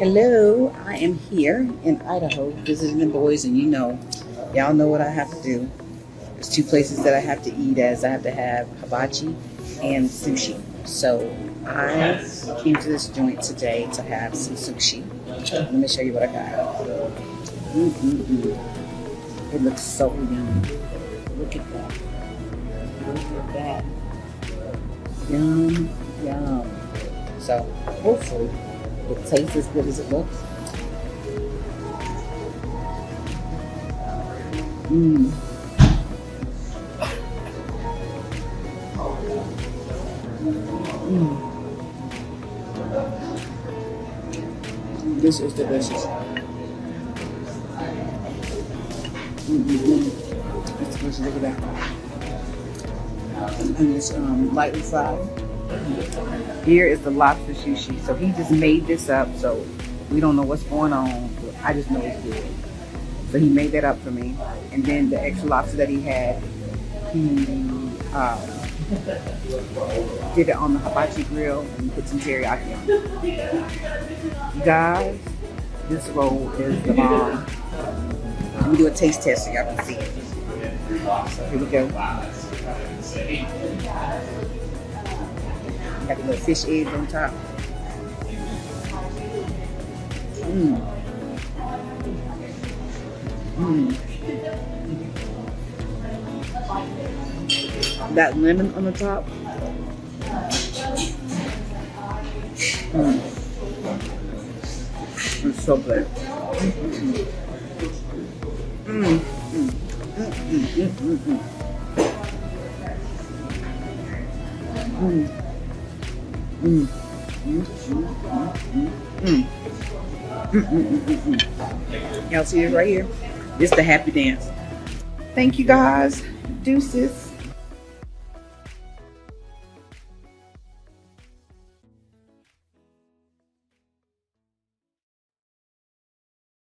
Hello, I am here in Idaho visiting the boys, and y'all know what I have to do. There's two places that I have to eat as. I have to have hibachi and sushi. So I came to this joint today to have some sushi. Let me show you what I got. It looks so yummy. Look at that. Look at that. Yum, yum. So hopefully it tastes as good as it looks. This is delicious. It's delicious. Look at that. And it's lightly fried. Here is the lobster sushi. So he just made this up. So we don't know what's going on. But I just know it's good. So he made that up for me. And then the extra lobster that he had, he did it on the hibachi grill and put some teriyaki on it. You guys, this roll is the bomb. Let me do a taste test so y'all can see it. So here we go. Got the little fish eggs on top. That lemon on the top. It's so good. Y'all see it right here? This is the happy dance. Thank you guys. Deuces.